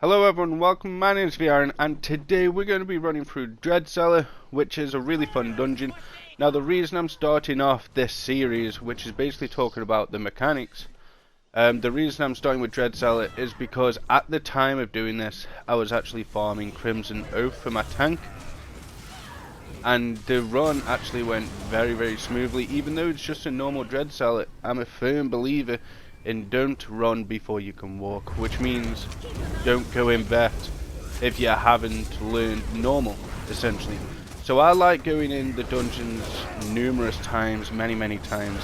Hello everyone, welcome. My name is vAaron, and today we're going to be running through Cellar, which is a really fun dungeon. Now the reason I'm starting off this series, which is basically talking about the mechanics, the reason I'm starting with Cellar is because at the time of doing this, I was actually farming Crimson Oath for my tank. And the run actually went very smoothly, even though it's just a normal Cellar. I'm a firm believer in don't run before you can walk, which means don't go in vet if you haven't learned normal, essentially. So I like going in the dungeons numerous times, many times,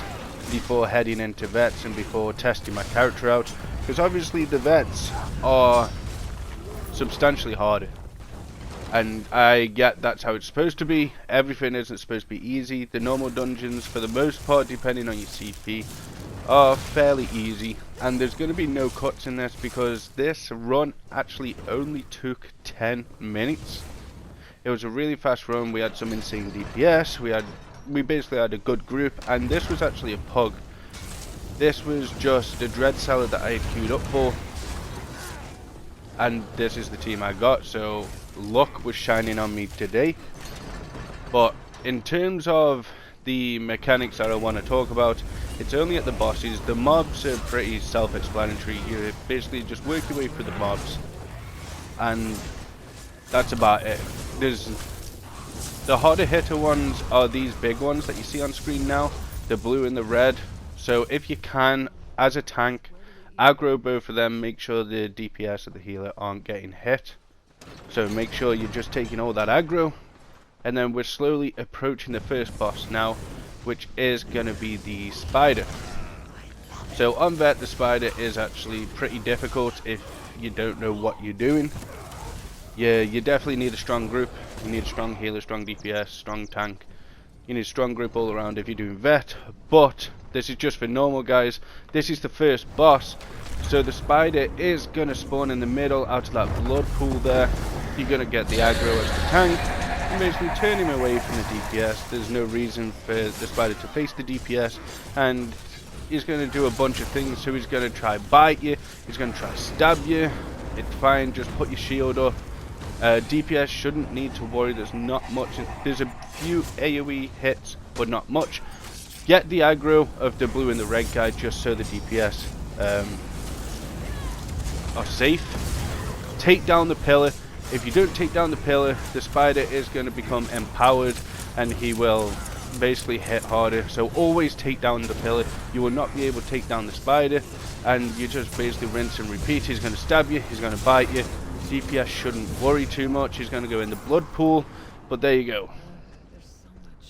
before heading into vets and before testing my character out, because obviously the vets are substantially harder. And I get that's how it's supposed to be. Everything isn't supposed to be easy. The normal dungeons, for the most part, depending on your CP, are fairly easy. And there's going to be no cuts in this because this run actually only took 10 minutes. It was a really fast run. We had some insane DPS. We basically had a good group, and this was actually a pug. This was just a Cellar that I had queued up for. And this is the team I got, so luck was shining on me today. But in terms of the mechanics that I want to talk about, it's only at the bosses. The mobs are pretty self-explanatory. You basically just work your way through the mobs, and that's about it. The harder hitter ones are these big ones that you see on screen now, the blue and the red. So if you can, as a tank, aggro both of them, make sure the DPS of the healer aren't getting hit. So make sure you're just taking all that aggro, and then we're slowly approaching the first boss now, which is going to be the spider. So on vet, the spider is actually pretty difficult if you don't know what you're doing. Yeah, you definitely need a strong group. You need a strong healer, strong DPS, strong tank. You need a strong group all around if you're doing vet, but this is just for normal guys. This is the first boss, so the spider is going to spawn in the middle out of that blood pool there. You're going to get the aggro as the tank and basically turn him away from the DPS. There's no reason for the spider to face the DPS, and he's going to do a bunch of things. So he's going to try bite you, he's going to try stab you. It's fine, just put your shield up. DPS shouldn't need to worry, there's not much. There's a few AoE hits, but not much. Get the aggro of the blue and the red guy just so the DPS are safe. Take down the pillar. If you don't take down the pillar, the spider is going to become empowered and he will basically hit harder. So always take down the pillar. You will not be able to take down the spider, and you just basically rinse and repeat. He's going to stab you, he's going to bite you. DPS shouldn't worry too much. He's going to go in the blood pool, but there you go.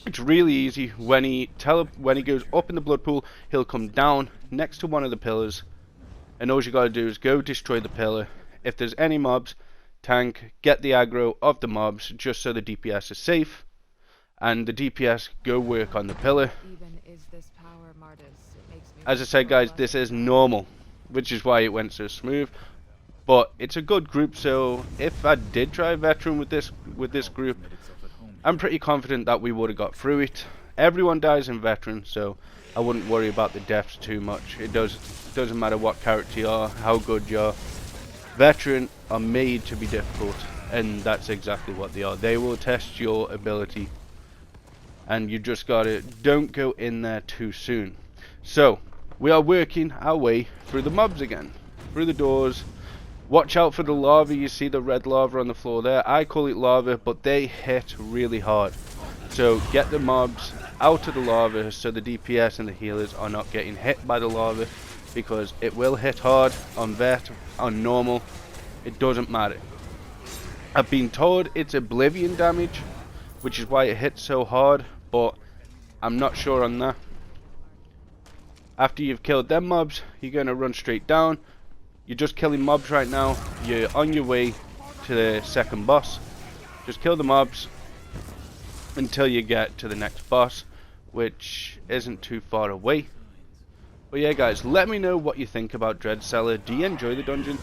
It's really easy. When he goes up in the blood pool, he'll come down next to one of the pillars, and all you got to do is go destroy the pillar. If there's any mobs, tank, get the aggro of the mobs just so the DPS is safe, and the DPS go work on the pillar. As I said guys, this is normal, which is why it went so smooth. But it's a good group, so if I did try veteran with this group, I'm pretty confident that we would have got through it. Everyone dies in veteran, so I wouldn't worry about the deaths too much. It doesn't matter what character you are, how good you are. Veteran are made to be difficult, and that's exactly what they are. They will test your ability, and you just gotta don't go in there too soon. So we are working our way through the mobs again, through the doors. Watch out for the lava. You see the red lava on the floor there. I call it lava, but they hit really hard. So get the mobs out of the lava so the DPS and the healers are not getting hit by the lava, because it will hit hard on vet, on normal. It doesn't matter. I've been told it's oblivion damage, which is why it hits so hard, but I'm not sure on that. After you've killed them mobs, you're going to run straight down. You're just killing mobs right now. You're on your way to the second boss. Just kill the mobs until you get to the next boss, which isn't too far away. But yeah guys, let me know what you think about Cellar. Do you enjoy the dungeon?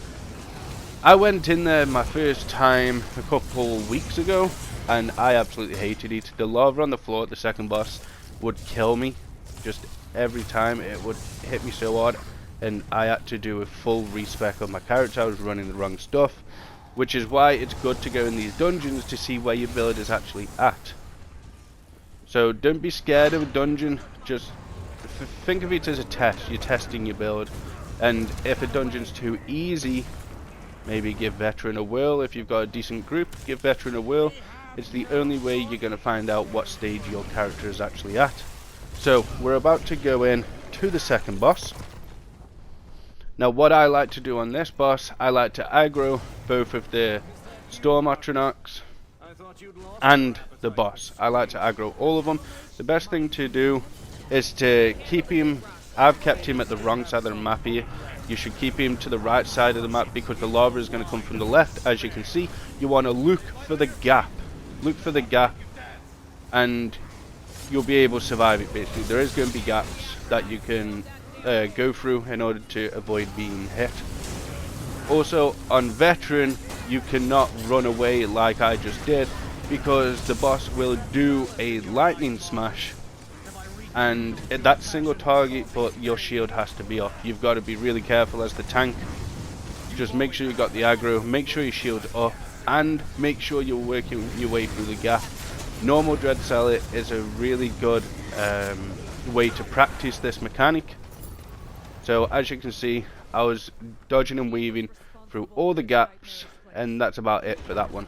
I went in there my first time a couple weeks ago, and I absolutely hated it. The lava on the floor at the second boss would kill me. Just every time it would hit me so hard. and I had to do a full respec of my character. I was running the wrong stuff, which is why it's good to go in these dungeons to see where your build is actually at. So don't be scared of a dungeon, just think of it as a test. You're testing your build, and if a dungeon's too easy, maybe give veteran a whirl. If you've got a decent group, give veteran a whirl. It's the only way you're going to find out what stage your character is actually at. So we're about to go in to the second boss. Now what I like to do on this boss, I like to aggro both of the Storm Atronachs and the boss. I like to aggro all of them. The best thing to do is to keep him, I've kept him at the wrong side of the map here. You should keep him to the right side of the map because the lava is going to come from the left. As you can see, you want to look for the gap. Look for the gap and you'll be able to survive it basically. There is going to be gaps that you can go through in order to avoid being hit. Also on veteran, you cannot run away like I just did because the boss will do a lightning smash, and that's single target, but your shield has to be off. You've got to be really careful as the tank. Just make sure you got the aggro, make sure your shield up, and make sure you're working your way through the gap. Normal Dread Cellar is a really good way to practice this mechanic. So as you can see, I was dodging and weaving through all the gaps, and that's about it for that one.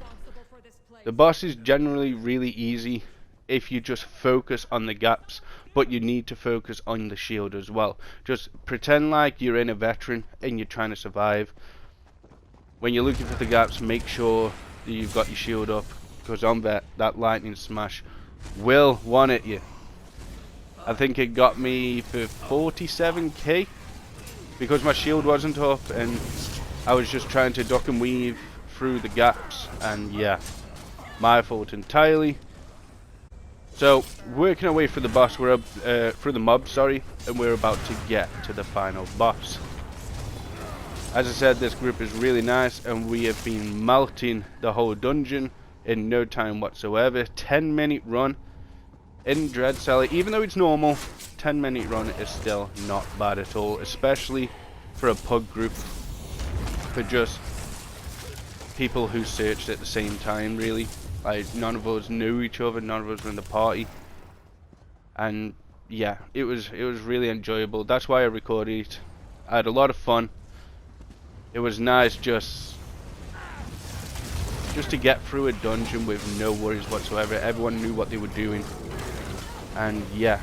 The boss is generally really easy if you just focus on the gaps, but you need to focus on the shield as well. Just pretend like you're in a veteran and you're trying to survive. When you're looking for the gaps, make sure that you've got your shield up, because on that lightning smash will one at you. I think it got me for 47k because my shield wasn't up and I was just trying to duck and weave through the gaps, and yeah, my fault entirely. So working our way through the boss, we're through the mob, sorry, and we're about to get to the final boss. As I said, this group is really nice and we have been melting the whole dungeon in no time whatsoever. 10-minute run in Dread Cellar. Even though it's normal, 10-minute run is still not bad at all, especially for a pug group, for just people who searched at the same time, really. Like, none of us knew each other, none of us were in the party, and yeah, it was really enjoyable. That's why I recorded it. I had a lot of fun. It was nice just to get through a dungeon with no worries whatsoever. Everyone knew what they were doing, and yeah.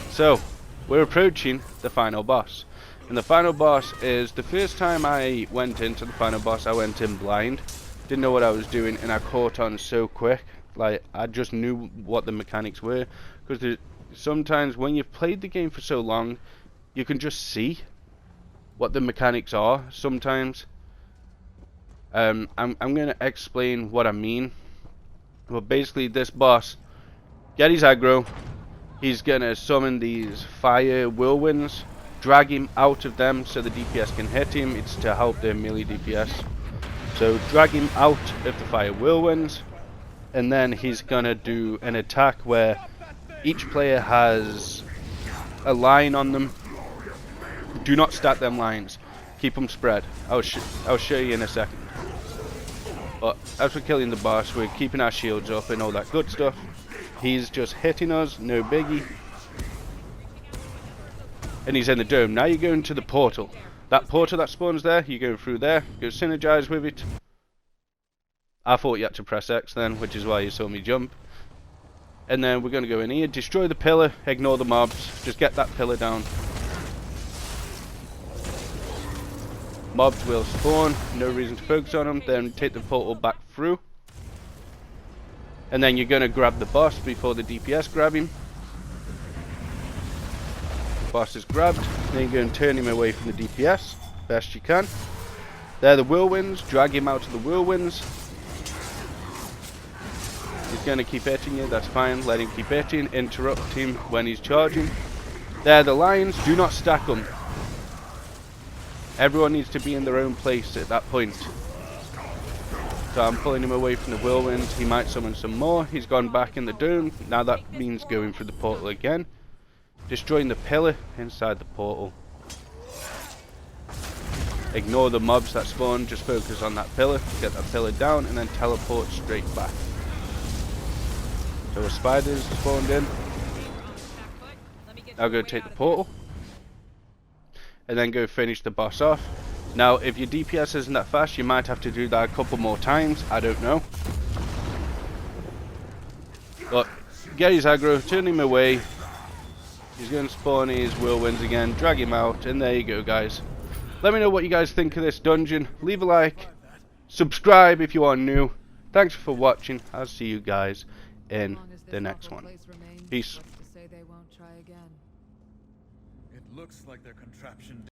So we're approaching the final boss, and the final boss is, the first time I went into the final boss, I went in blind, didn't know what I was doing, and I caught on so quick. Like, I just knew what the mechanics were, because sometimes when you've played the game for so long, you can just see what the mechanics are sometimes. I'm going to explain what I mean. Well, basically this boss, get his aggro, he's going to summon these fire whirlwinds, drag him out of them so the DPS can hit him. It's to help their melee DPS. So drag him out of the fire whirlwinds, and then he's going to do an attack where each player has a line on them. Do not stack them lines, keep them spread. I'll show you in a second. But as we're killing the boss, we're keeping our shields up and all that good stuff. He's just hitting us, no biggie. And he's in the dome. Now you go into the portal. That portal that spawns there, you go through there, go synergize with it. I thought you had to press X then, which is why you saw me jump. And then we're going to go in here, destroy the pillar, ignore the mobs, just get that pillar down. Mobs will spawn, no reason to focus on them, then take the portal back through. And then you're going to grab the boss before the DPS grab him. The boss is grabbed, then you're going to turn him away from the DPS, best you can. They're the whirlwinds, drag him out of the whirlwinds. He's going to keep hitting you, that's fine, let him keep hitting, interrupt him when he's charging. They're the lions, do not stack them. Everyone needs to be in their own place at that point. So I'm pulling him away from the whirlwind. He might summon some more. He's gone back in the dome. Now that means going through the portal again. Destroying the pillar inside the portal. Ignore the mobs that spawn, just focus on that pillar, get that pillar down, and then teleport straight back. So a spider's spawned in. Now go take the portal. And then go finish the boss off. Now, if your DPS isn't that fast, you might have to do that a couple more times. I don't know. But get his aggro, turn him away. He's going to spawn his whirlwinds again, drag him out, and there you go, guys. Let me know what you guys think of this dungeon. Leave a like, subscribe if you are new. Thanks for watching. I'll see you guys in the next one. Peace. It looks like their contraption